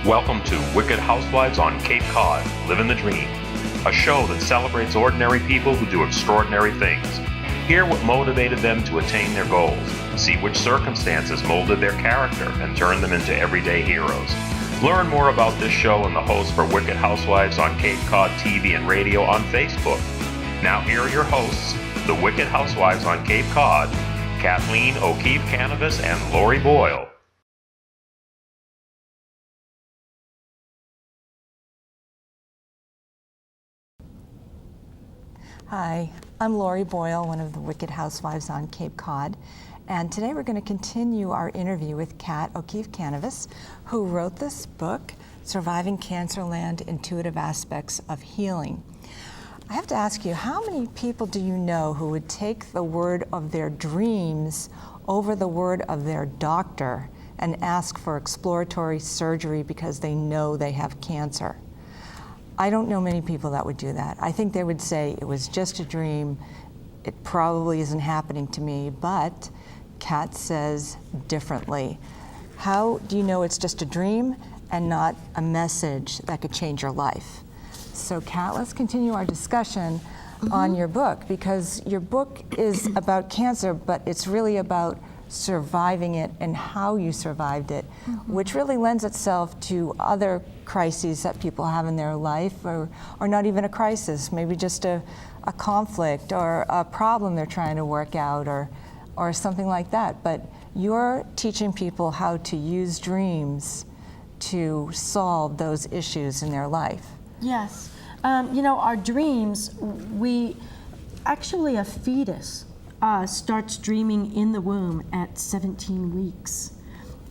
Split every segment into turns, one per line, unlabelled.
Welcome to Wicked Housewives on Cape Cod, Living the Dream, a show that celebrates ordinary people who do extraordinary things. Hear what motivated them to attain their goals. See which circumstances molded their character and turned them into everyday heroes. Learn more about this show and the hosts for Wicked Housewives on Cape Cod TV and radio on Facebook. Now here are your hosts, the Wicked Housewives on Cape Cod, Kathleen O'Keefe-Kanavos and Lori Boyle.
Hi, I'm Lori Boyle, one of the Wicked Housewives on Cape Cod, and today we're going to continue our interview with Kat O'Keefe-Kanavos, who wrote this book, Surviving Cancerland: Intuitive Aspects of Healing. I have to ask you, how many people do you know who would take the word of their dreams over the word of their doctor and ask for exploratory surgery because they know they have cancer? I don't know many people that would do that. I think they would say it was just a dream. It probably isn't happening to me, but Kat says differently. How do you know it's just a dream and not a message that could change your life? So Kat, let's continue our discussion on your book, because your book is about cancer, but it's really about surviving it and how you survived it, which really lends itself to other crises that people have in their life, or not even a crisis, maybe just a conflict or a problem they're trying to work out, or something like that. But you're teaching people how to use dreams to solve those issues in their life.
Yes. Our dreams, a fetus starts dreaming in the womb at 17 weeks.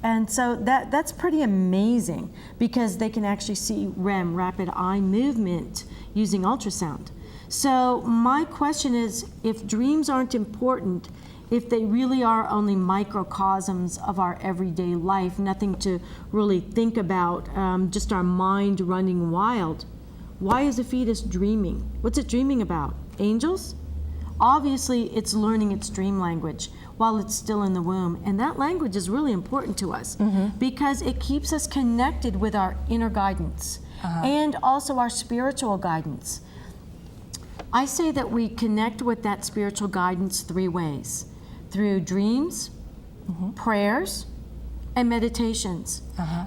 And so that's pretty amazing, because they can actually see REM, rapid eye movement, using ultrasound. So my question is, if dreams aren't important, if they really are only microcosms of our everyday life, nothing to really think about, just our mind running wild, why is a fetus dreaming? What's it dreaming about? Angels? Obviously, it's learning its dream language while it's still in the womb. And that language is really important to us because it keeps us connected with our inner guidance and also our spiritual guidance. I say that we connect with that spiritual guidance three ways: through dreams, prayers, and meditations.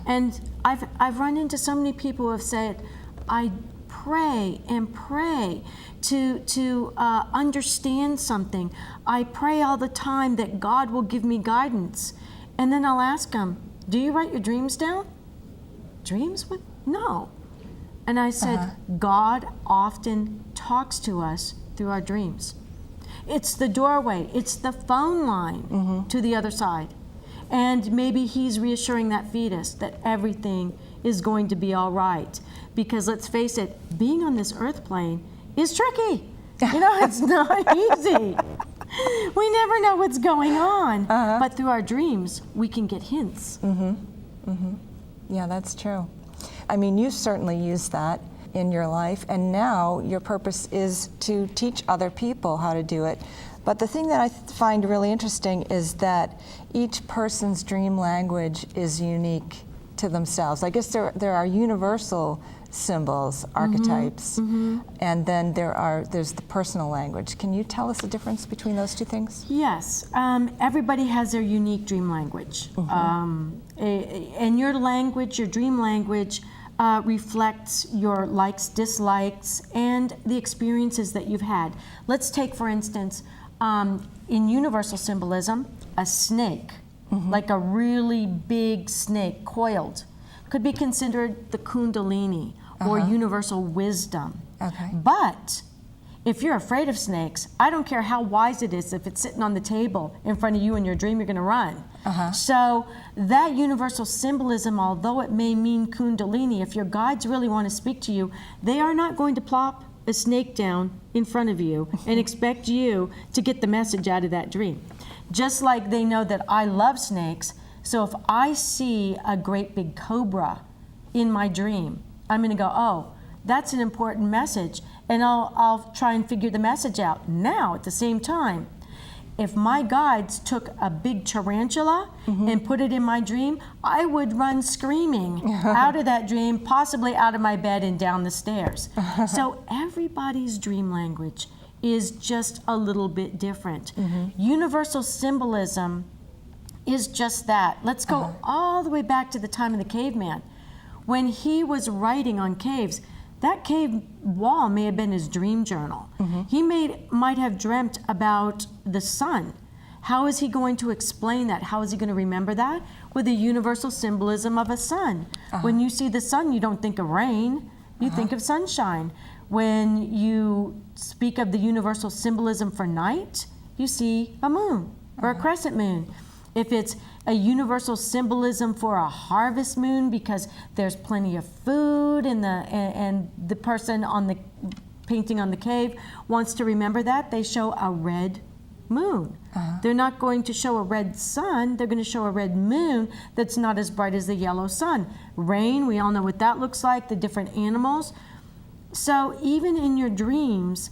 And I've run into so many people who have said, I pray and pray to understand something. I pray all the time that God will give me guidance. And then I'll ask them, do you write your dreams down? Dreams? What? No. And I said, God often talks to us through our dreams. It's the doorway, it's the phone line to the other side. And maybe he's reassuring that fetus that everything is going to be all right. Because let's face it, being on this earth plane is tricky. It's not easy. We never know what's going on. But through our dreams, we can get hints.
Yeah, that's true. I mean, you certainly use that in your life, and now your purpose is to teach other people how to do it. But the thing that I find really interesting is that each person's dream language is unique to themselves. I guess there are universal symbols, archetypes, and then there's the personal language. Can you tell us the difference between those two things?
Yes, everybody has their unique dream language. And your language, your dream language, reflects your likes, dislikes, and the experiences that you've had. Let's take, for instance, in universal symbolism, a snake, like a really big snake, coiled, could be considered the Kundalini or universal wisdom. But if you're afraid of snakes, I don't care how wise it is, if it's sitting on the table in front of you in your dream, you're gonna run. So that universal symbolism, although it may mean Kundalini, if your guides really want to speak to you, they are not going to plop a snake down in front of you and expect you to get the message out of that dream. Just like they know that I love snakes, so if I see a great big cobra in my dream, I'm gonna go, oh, that's an important message, and I'll try and figure the message out. Now, at the same time, If my guides took a big tarantula and put it in my dream, I would run screaming out of that dream, possibly out of my bed and down the stairs. So everybody's dream language is just a little bit different. Universal symbolism is just that. Let's go all the way back to the time of the caveman. When he was writing on caves, that cave wall may have been his dream journal. He might have dreamt about the sun. How is he going to explain that? How is he going to remember that? With the universal symbolism of a sun. When you see the sun, you don't think of rain, you think of sunshine. When you speak of the universal symbolism for night, you see a moon or a crescent moon. If it's a universal symbolism for a harvest moon because there's plenty of food and the person on the painting on the cave wants to remember that, they show a red moon. They're not going to show a red sun, they're going to show a red moon that's not as bright as the yellow sun. Rain, we all know what that looks like, the different animals. So even in your dreams,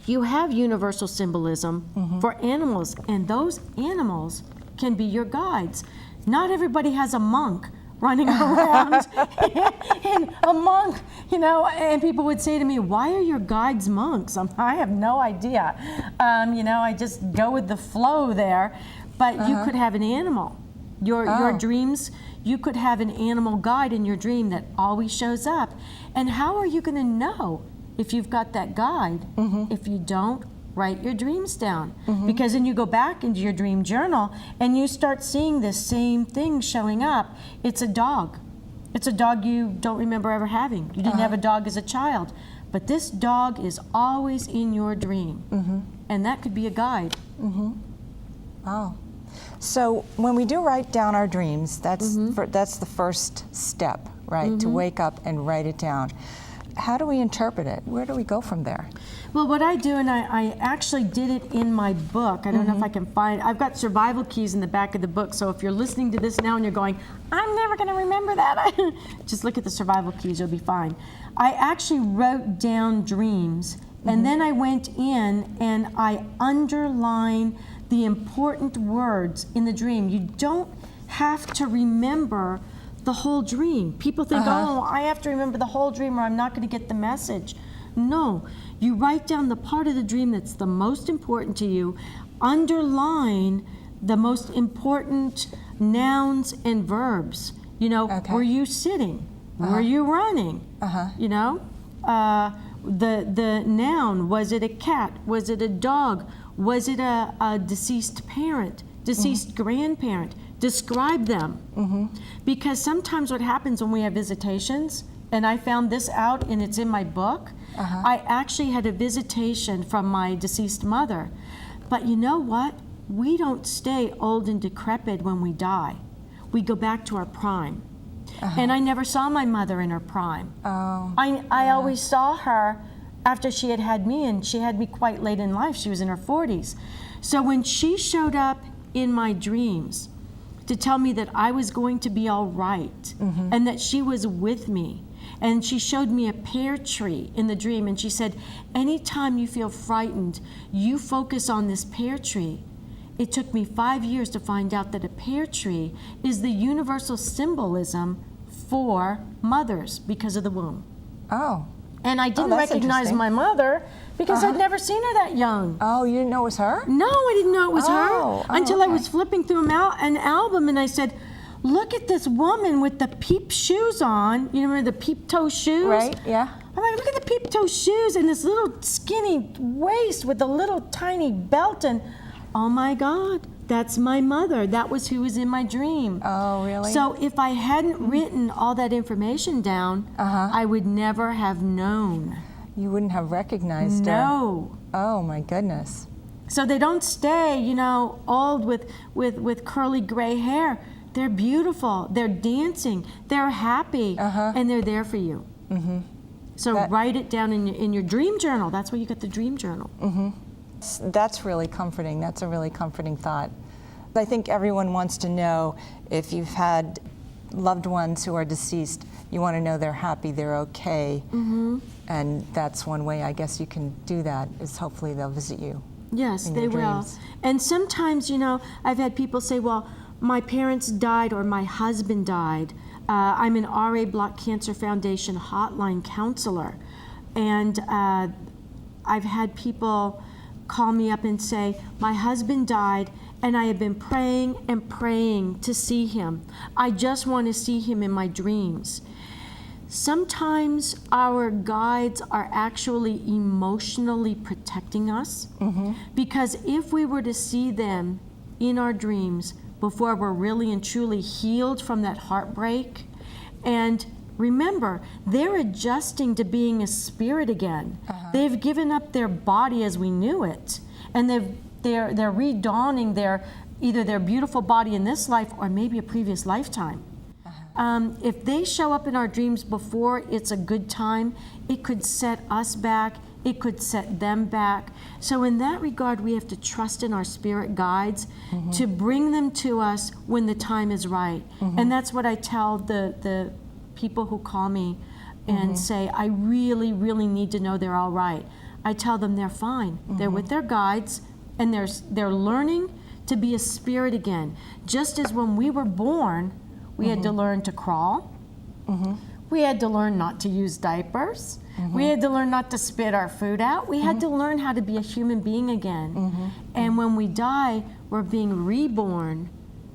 you have universal symbolism for animals, and those animals can be your guides. Not everybody has a monk running around, and a monk, you know, and people would say to me, why are your guides monks? I have no idea. You know, I just go with the flow there, but you could have an animal. Your dreams, you could have an animal guide in your dream that always shows up. And how are you gonna know if you've got that guide if you don't write your dreams down? Because then you go back into your dream journal and you start seeing this same thing showing up. It's a dog. It's a dog you don't remember ever having. You didn't have a dog as a child, but this dog is always in your dream, and that could be a guide.
Oh. So when we do write down our dreams, that's the first step, right? To wake up and write it down. How do we interpret it? Where do we go from there?
Well, what I do, and I actually did it in my book. I don't know if I can find, I've got survival keys in the back of the book, so if you're listening to this now and you're going, I'm never gonna remember that, just look at the survival keys, you'll be fine. I actually wrote down dreams, and then I went in and I underlined the important words in the dream. You don't have to remember the whole dream. People think, oh, I have to remember the whole dream or I'm not going to get the message. No, you write down the part of the dream that's the most important to you, underline the most important nouns and verbs. You know, were you sitting? Were you running? You know, the noun, was it a cat? Was it a dog? Was it a deceased parent, deceased grandparent? Describe them. Because sometimes what happens when we have visitations, and I found this out and it's in my book, I actually had a visitation from my deceased mother. But you know what? We don't stay old and decrepit when we die. We go back to our prime. And I never saw my mother in her prime. I always saw her after she had had me, and she had me quite late in life. She was in her 40s. So when she showed up in my dreams to tell me that I was going to be all right, and that she was with me, and she showed me a pear tree in the dream, and she said, anytime you feel frightened, you focus on this pear tree. It took me 5 years to find out that a pear tree is the universal symbolism for mothers because of the womb. And I didn't recognize my mother because I'd never seen her that young.
Oh, you didn't know it was her?
No, I didn't know it was her until I was flipping through an album and I said, look at this woman with the peep shoes on. You remember the peep toe shoes?
Right, yeah.
I'm like, look at the peep toe shoes and this little skinny waist with a little tiny belt, and oh my God, that's my mother. That was who was in my dream.
Oh, really?
So if I hadn't written all that information down, I would never have known.
You wouldn't have recognized her.
No.
Oh my goodness.
So they don't stay, you know, old with curly gray hair. They're beautiful. They're dancing. They're happy, and they're there for you. So write it down in your dream journal. That's where you get the dream journal.
That's really comforting. That's a really comforting thought. I think everyone wants to know, if you've had loved ones who are deceased, you want to know they're happy, they're okay. And that's one way I guess you can do that, is hopefully they'll visit you.
Yes,
in
they
your
will.
dreams.
And sometimes, you know, I've had people say, well, my parents died or my husband died. I'm an RA Block Cancer Foundation hotline counselor. And I've had people call me up and say, my husband died and I have been praying and praying to see him. I just want to see him in my dreams. Sometimes our guides are actually emotionally protecting us, because if we were to see them in our dreams before we're really and truly healed from that heartbreak, and remember, they're adjusting to being a spirit again. They've given up their body as we knew it, and they're redawning either their beautiful body in this life or maybe a previous lifetime. If they show up in our dreams before it's a good time, it could set us back, it could set them back. So in that regard, we have to trust in our spirit guides to bring them to us when the time is right. And that's what I tell the people who call me and say, I really, really need to know they're all right. I tell them they're fine. They're with their guides, and they're learning to be a spirit again. Just as when we were born, we had to learn to crawl. We had to learn not to use diapers. We had to learn not to spit our food out. We had to learn how to be a human being again. And when we die, we're being reborn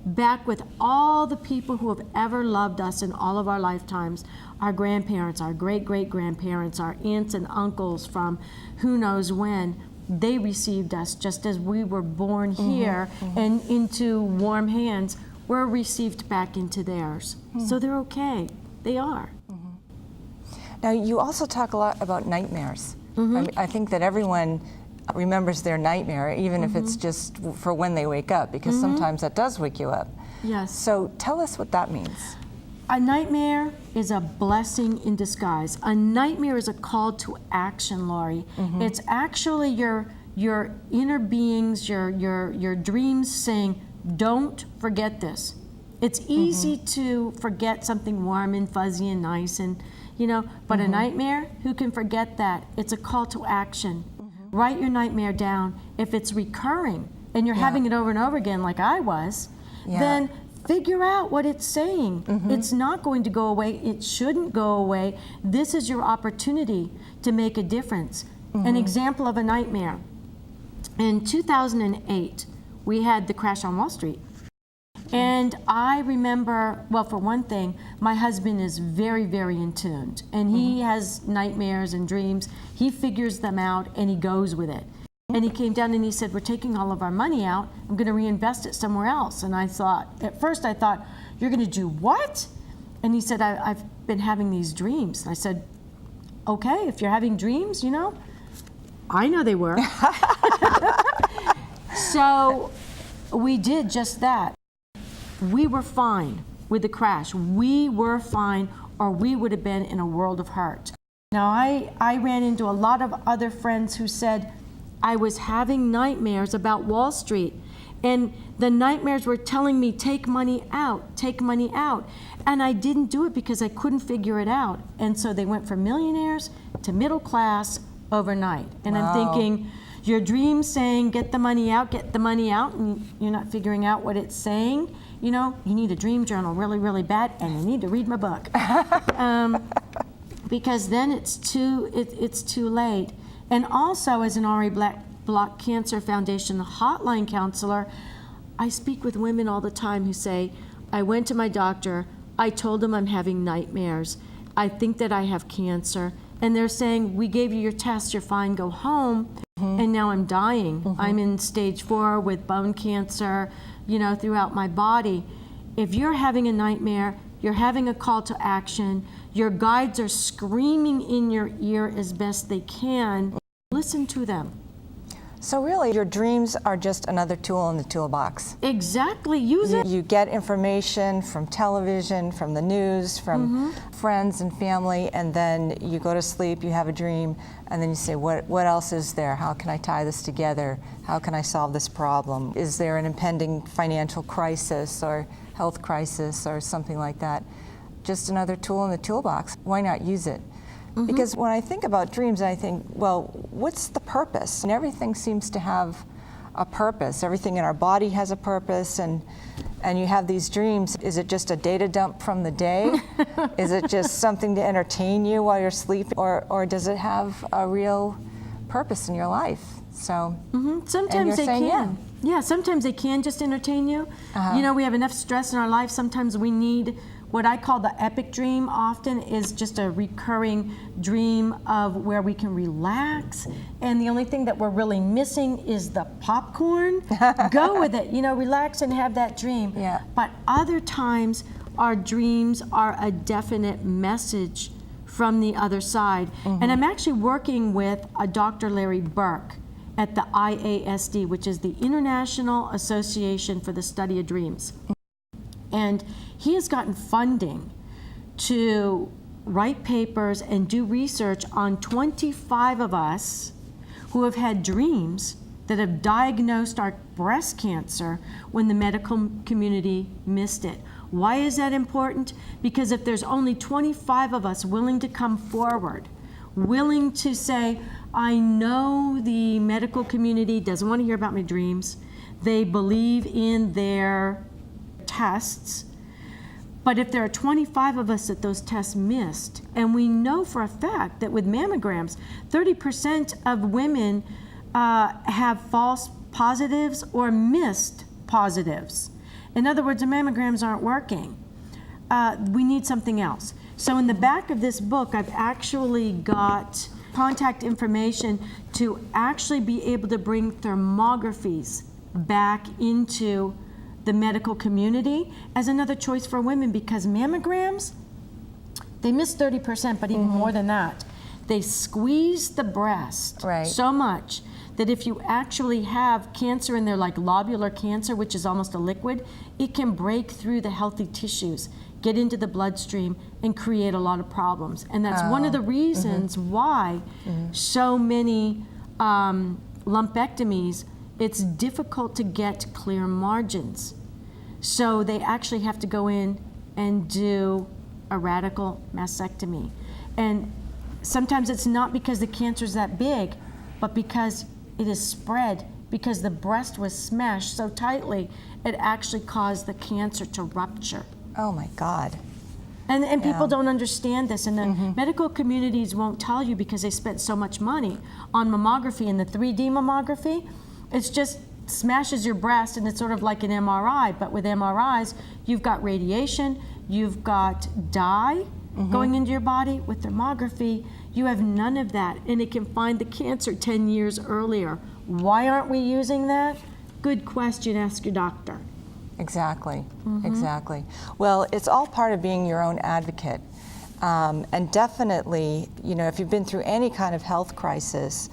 back with all the people who have ever loved us in all of our lifetimes. Our grandparents, our great-great-grandparents, our aunts and uncles from who knows when. They received us just as we were born here and into warm hands. We're received back into theirs. So they're okay. They are.
Now, you also talk a lot about nightmares. I think that everyone remembers their nightmare, even if it's just for when they wake up, because sometimes that does wake you up.
Yes.
So tell us what that means.
A nightmare is a blessing in disguise. A nightmare is a call to action, Lori. It's actually your inner beings, your dreams saying, don't forget this. It's easy to forget something warm and fuzzy and nice, and but a nightmare, who can forget that? It's a call to action. Write your nightmare down. If it's recurring and you're having it over and over again like I was, then figure out what it's saying. It's not going to go away. It shouldn't go away. This is your opportunity to make a difference. An example of a nightmare. In 2008, we had the crash on Wall Street. And I remember, well, for one thing, my husband is very, very in tune. And he has nightmares and dreams. He figures them out and he goes with it. And he came down and he said, we're taking all of our money out. I'm going to reinvest it somewhere else. And I thought, at first I thought, you're going to do what? And he said, I've been having these dreams. And I said, okay, if you're having dreams, I know they were. So we did just that. We were fine with the crash. We were fine, or we would have been in a world of hurt. Now, I ran into a lot of other friends who said, I was having nightmares about Wall Street, and the nightmares were telling me, take money out, take money out. And I didn't do it because I couldn't figure it out. And so they went from millionaires to middle class overnight. And I'm thinking, your dream saying, get the money out, and you're not figuring out what it's saying. You need a dream journal really, really bad, and you need to read my book. Because then it's too late. And also, as an RA Block Cancer Foundation hotline counselor, I speak with women all the time who say, I went to my doctor, I told him I'm having nightmares, I think that I have cancer, and they're saying, we gave you your test, you're fine, go home, and now I'm dying. I'm in stage 4 with bone cancer, throughout my body. If you're having a nightmare, you're having a call to action, your guides are screaming in your ear as best they can, listen to them.
So really, your dreams are just another tool in the toolbox.
Exactly, use it.
You get information from television, from the news, from friends and family, and then you go to sleep, you have a dream, and then you say, what else is there? How can I tie this together? How can I solve this problem? Is there an impending financial crisis or health crisis or something like that? Just another tool in the toolbox. Why not use it? Because when I think about dreams, I think, well, what's the purpose? And everything seems to have a purpose. Everything in our body has a purpose, and you have these dreams. Is it just a data dump from the day? Is it just something to entertain you while you're sleeping? Or does it have a real purpose in your life? So,
Sometimes they
saying,
can. Yeah, sometimes they can just entertain you. You know, we have enough stress in our life. Sometimes we need what I call the epic dream. Often is just a recurring dream of where we can relax, and the only thing that we're really missing is the popcorn. Go with it, you know, relax and have that dream.
Yeah.
But other times our dreams are a definite message from the other side. And I'm actually working with a Dr. Larry Burke at the IASD, which is the International Association for the Study of Dreams. And he has gotten funding to write papers and do research on 25 of us who have had dreams that have diagnosed our breast cancer when the medical community missed it. Why is that important? Because if there's only 25 of us willing to come forward, willing to say, I know the medical community doesn't want to hear about my dreams. They believe in their tests. But if there are 25 of us that those tests missed, and we know for a fact that with mammograms, 30% of women have false positives or missed positives. In other words, the mammograms aren't working. We need something else. So in the back of this book, I've actually got contact information to actually be able to bring thermographies back into the medical community as another choice for women, because mammograms, they miss 30%, but even more than that. They squeeze the breast so much that if you actually have cancer in there, like lobular cancer, which is almost a liquid, it can break through the healthy tissues, get into the bloodstream, and create a lot of problems. And that's one of the reasons why so many lumpectomies, it's difficult to get clear margins. So they actually have to go in and do a radical mastectomy. And sometimes it's not because the cancer is that big, but because it is spread, because the breast was smashed so tightly, it actually caused the cancer to rupture.
oh my God.
And people don't understand this, and the medical communities won't tell you because they spent so much money on mammography, and the 3D mammography, it's just smashes your breast, and it's sort of like an MRI, but with MRIs, you've got radiation, you've got dye going into your body. With thermography, you have none of that, and it can find the cancer 10 years earlier. Why aren't we using that? Good question, ask your doctor.
Exactly, exactly. Well, it's all part of being your own advocate. And definitely, you know, if you've been through any kind of health crisis,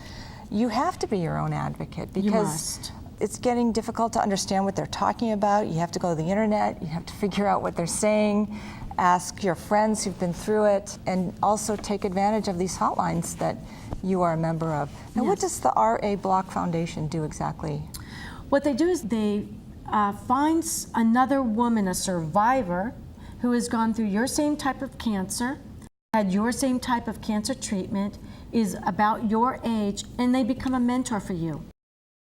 you have to be your own advocate, because it's getting difficult to understand what they're talking about. You have to go to the internet, you have to figure out what they're saying, ask your friends who've been through it, and also take advantage of these hotlines that you are a member of. Now, what does the RA Block Foundation do exactly?
What they do is they find another woman, a survivor, who has gone through your same type of cancer, had your same type of cancer treatment, is about your age, and they become a mentor for you.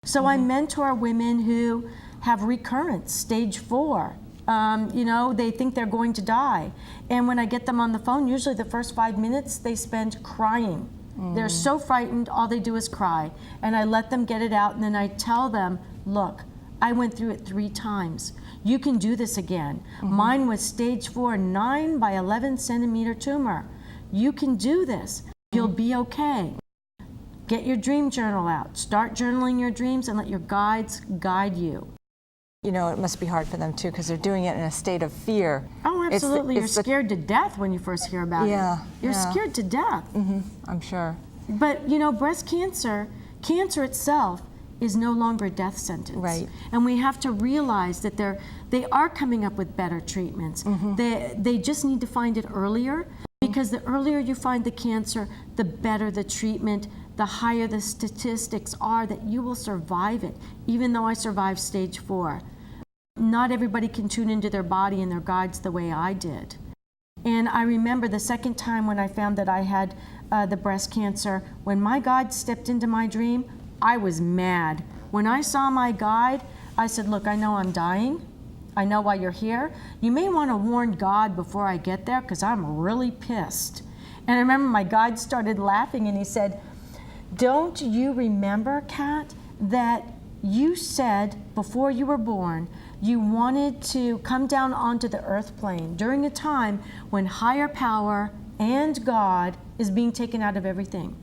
So I mentor women who have recurrence, stage 4. You know, they think they're going to die. And when I get them on the phone, usually the first 5 minutes they spend crying. They're so frightened, all they do is cry. And I let them get it out, and then I tell them, look, I went through it 3 times. You can do this again. Mine was stage 4, 9 by 11 centimeter tumor. You can do this. You'll be okay. Get your dream journal out. Start journaling your dreams and let your guides guide you.
You know, it must be hard for them too, because they're doing it in a state of fear.
Oh, absolutely. You're scared to death when you first hear about it. You're scared to death.
I'm sure.
But, you know, breast cancer, cancer itself, is no longer a death sentence.
Right.
And we have to realize that they are coming up with better treatments. They just need to find it earlier, because the earlier you find the cancer, the better the treatment, the higher the statistics are that you will survive it. Even though I survived stage 4, not everybody can tune into their body and their guides the way I did. And I remember the second time when I found that I had the breast cancer, when my guide stepped into my dream, I was mad. When I saw my guide, I said, look, I know I'm dying. I know why you're here. You may want to warn God before I get there because I'm really pissed. And I remember my guide started laughing and he said, don't you remember, Kat, that you said before you were born you wanted to come down onto the earth plane during a time when higher power and God is being taken out of everything.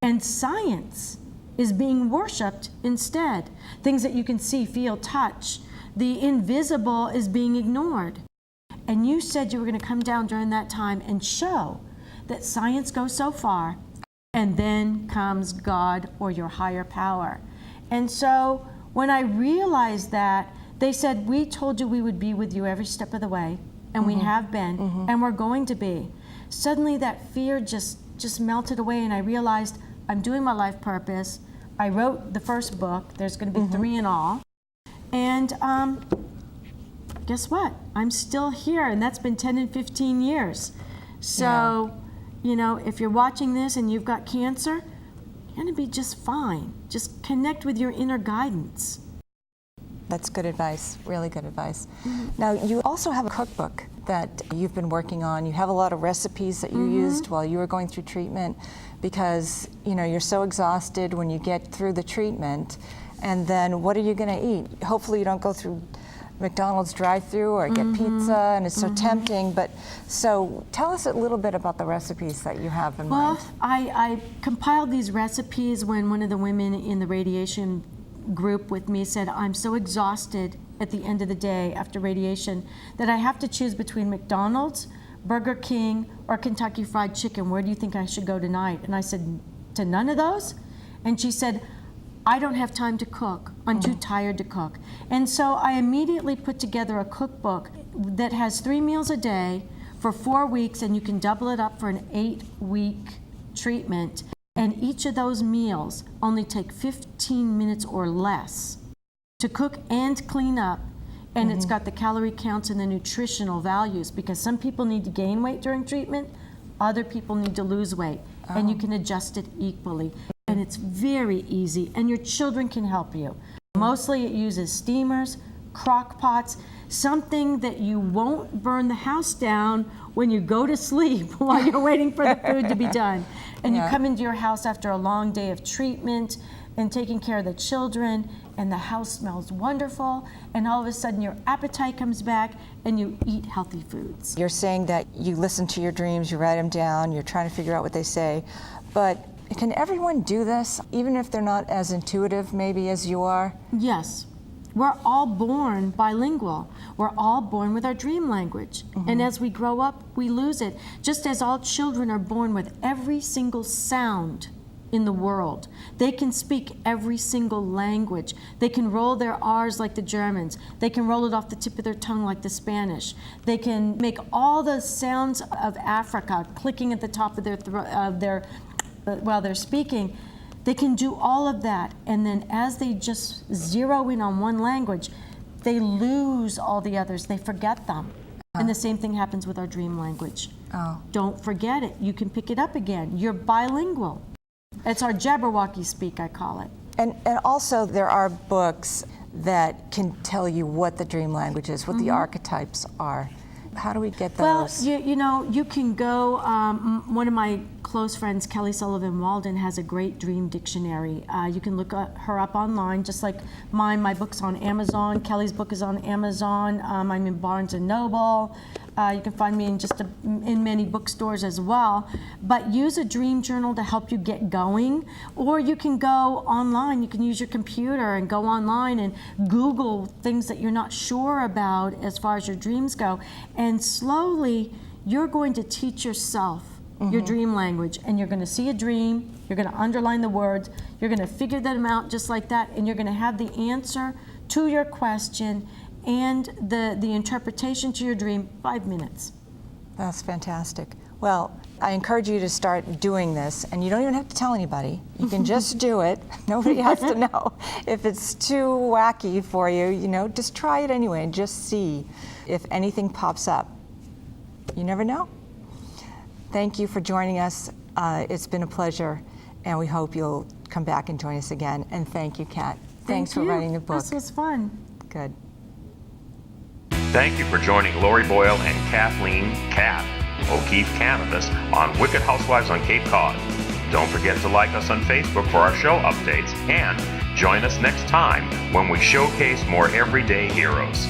And science is being worshipped instead. Things that you can see, feel, touch. The invisible is being ignored. And you said you were going to come down during that time and show that science goes so far, and then comes God or your higher power. And so when I realized that, they said, we told you we would be with you every step of the way, and we have been, and we're going to be. Suddenly that fear just melted away, and I realized I'm doing my life purpose. I wrote the first book. There's going to be 3 in all. And guess what? I'm still here, and that's been 10 and 15 years. So, you know, if you're watching this and you've got cancer, you're going to be just fine. Just connect with your inner guidance.
That's good advice, really good advice. Now, you also have a cookbook that you've been working on. You have a lot of recipes that you used while you were going through treatment because, you know, you're so exhausted when you get through the treatment. And then what are you going to eat? Hopefully you don't go through McDonald's drive-thru or get pizza, and it's so tempting. But so tell us a little bit about the recipes that you have in mind.
Well, I compiled these recipes when one of the women in the radiation group with me said, I'm so exhausted at the end of the day after radiation that I have to choose between McDonald's, Burger King, or Kentucky Fried Chicken. Where do you think I should go tonight? And I said, to none of those? And she said, I don't have time to cook. I'm too tired to cook. And so I immediately put together a cookbook that has 3 meals a day for 4 weeks, and you can double it up for an 8-week treatment. And each of those meals only take 15 minutes or less to cook and clean up. And it's got the calorie counts and the nutritional values, because some people need to gain weight during treatment, other people need to lose weight, and you can adjust it equally. And it's very easy, and your children can help you. Mostly it uses steamers, crock pots, something that you won't burn the house down when you go to sleep while you're waiting for the food to be done. And you come into your house after a long day of treatment and taking care of the children, and the house smells wonderful, and all of a sudden your appetite comes back and you eat healthy foods.
You're saying that you listen to your dreams, you write them down, you're trying to figure out what they say, but can everyone do this, even if they're not as intuitive maybe as you are?
Yes. We're all born bilingual. We're all born with our dream language. And as we grow up, we lose it. Just as all children are born with every single sound in the world. They can speak every single language. They can roll their R's like the Germans. They can roll it off the tip of their tongue like the Spanish. They can make all the sounds of Africa clicking at the top of their throat, while they're speaking. They can do all of that, and then as they just zero in on one language, they lose all the others. They forget them. And the same thing happens with our dream language. Don't forget it. You can pick it up again. You're bilingual. It's our Jabberwocky speak, I call it.
And also there are books that can tell you what the dream language is, what the archetypes are. How do we get those?
Well, you know, you can go, one of my close friends, Kelly Sullivan Walden, has a great dream dictionary. You can look her up online, just like mine. My book's on Amazon. Kelly's book is on Amazon. I'm in Barnes & Noble. You can find me in many bookstores as well. But use a dream journal to help you get going. Or you can go online. You can use your computer and go online and Google things that you're not sure about as far as your dreams go. And slowly, you're going to teach yourself your dream language. And you're going to see a dream. You're going to underline the words. You're going to figure them out just like that. And you're going to have the answer to your question and the interpretation to your dream 5 minutes.
That's fantastic. Well, I encourage you to start doing this, and you don't even have to tell anybody. You can just do it. Nobody has to know. If it's too wacky for you, you know, just try it anyway and just see if anything pops up. You never know. Thank you for joining us It's been a pleasure, and we hope you'll come back and join us again. And thank you, Kat. Thanks for
you.
writing the book.
This was fun.
Good.
Thank you for joining Lori Boyle and Kathleen O'Keefe-Kanavos on Wicked Housewives on Cape Cod. Don't forget to like us on Facebook for our show updates, and join us next time when we showcase more everyday heroes.